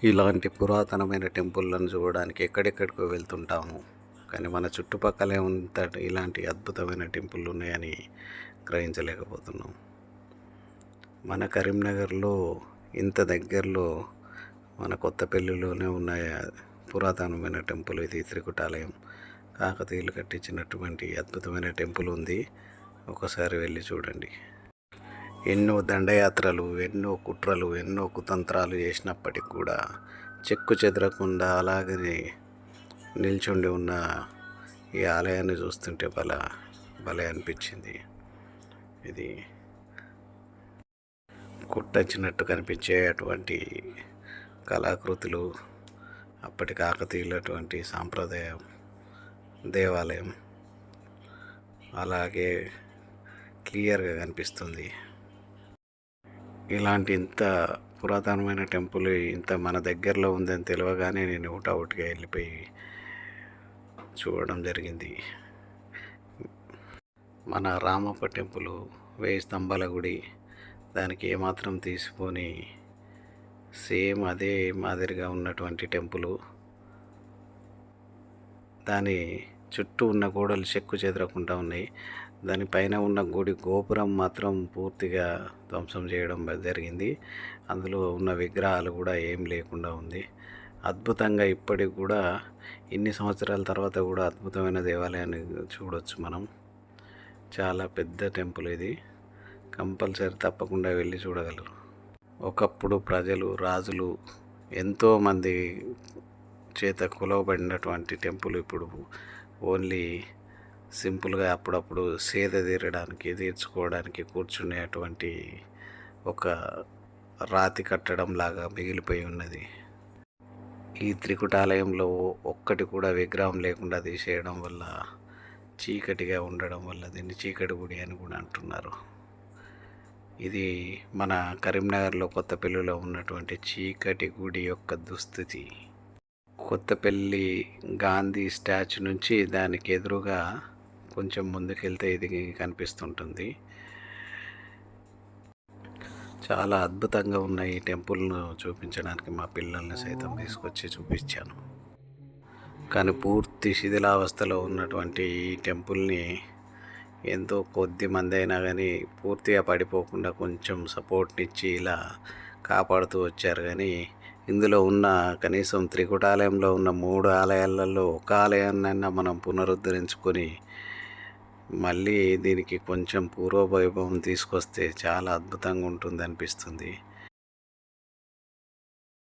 ఇలాంటి పురాతనమైన టెంపుల్లను చూడడానికి ఎక్కడెక్కడికో వెళ్తుంటాము. కానీ మన చుట్టుపక్కలే ఇలాంటి అద్భుతమైన టెంపుల్ ఉన్నాయని గ్రహించలేకపోతున్నాం. మన కరీంనగర్లో ఇంత దగ్గరలో మన కొత్తపల్లిలోనే ఉన్న పురాతనమైన టెంపుల్ ఇది త్రికుటాలయం. కాకతీయులు కట్టించినటువంటి అద్భుతమైన టెంపుల్ ఉంది. ఒకసారి వెళ్ళి చూడండి. ఎన్నో దండయాత్రలు, ఎన్నో కుట్రలు, ఎన్నో కుతంత్రాలు చేసినప్పటికి కూడా చెక్కు చెదరకుండా అలాగనే నిల్చుండి ఉన్న ఈ ఆలయాన్ని చూస్తుంటే భలే అనిపించింది. ఇది కుట్టచ్చినట్టు కనిపించే అటువంటి కళాకృతులు, అప్పటి కాకతీయులటువంటి సాంప్రదాయ దేవాలయం అలాగే క్లియర్గా కనిపిస్తుంది. ఇలాంటి ఇంత పురాతనమైన టెంపుల్ ఇంత మన దగ్గరలో ఉందని తెలియగానే నేను అవుట్గా వెళ్ళిపోయి చూడడం జరిగింది. మన రామప్ప టెంపుల్ 1000 స్తంభాల గుడి, దానికి ఏమాత్రం తీసుకొని సేమ్ అదే మాదిరిగా ఉన్నటువంటి టెంపుల్. దాని చుట్టూ ఉన్న గోడలు చెక్కు చెదరకుండా ఉన్నాయి. దానిపైన ఉన్న గుడి గోపురం మాత్రం పూర్తిగా ధ్వంసం చేయడం జరిగింది. అందులో ఉన్న విగ్రహాలు కూడా ఏం లేకుండా ఉంది. అద్భుతంగా ఇప్పటికి కూడా ఇన్ని సంవత్సరాల తర్వాత కూడా అద్భుతమైన దేవాలయాన్ని చూడవచ్చు మనం. చాలా పెద్ద టెంపుల్ ఇది. కంపల్సరీ తప్పకుండా వెళ్ళి చూడగలరు. ఒకప్పుడు ప్రజలు, రాజులు ఎంతోమంది చేత కొలవబడినటువంటి టెంపుల్ ఇప్పుడు ఓన్లీ సింపుల్గా అప్పుడప్పుడు సేద తీర్చుకోవడానికి కూర్చునేటువంటి ఒక రాతి కట్టడం లాగా మిగిలిపోయి ఉన్నది. ఈ త్రికుటాలయంలో ఒక్కటి కూడా విగ్రహం లేకుండా తీసేయడం వల్ల, చీకటిగా ఉండడం వల్ల దీన్ని చీకటి గుడి అని కూడా అంటున్నారు. ఇది మన కరీంనగర్లో కొత్తపల్లిలో ఉన్నటువంటి చీకటి గుడి యొక్క దుస్థితి. కొత్తపల్లి గాంధీ స్టాచ్యూ నుంచి దానికి ఎదురుగా కొంచెం ముందుకెళ్తే ఇది కనిపిస్తుంటుంది. చాలా అద్భుతంగా ఉన్న ఈ టెంపుల్ను చూపించడానికి మా పిల్లల్ని సైతం తీసుకొచ్చి చూపించాను. కానీ పూర్తి శిథిలావస్థలో ఉన్నటువంటి ఈ టెంపుల్ని ఎంతో కొద్ది మంది అయినా కానీ పూర్తిగా పడిపోకుండా కొంచెం సపోర్ట్నిచ్చి ఇలా కాపాడుతూ వచ్చారు. కానీ ఇందులో ఉన్న కనీసం త్రికుటాలయంలో ఉన్న 3 ఆలయాలలో ఒక ఆలయాన్నైనా మనం పునరుద్ధరించుకొని మళ్ళీ దీనికి కొంచెం పూర్వవైభవం తీసుకొస్తే చాలా అద్భుతంగా ఉంటుంది అనిపిస్తుంది.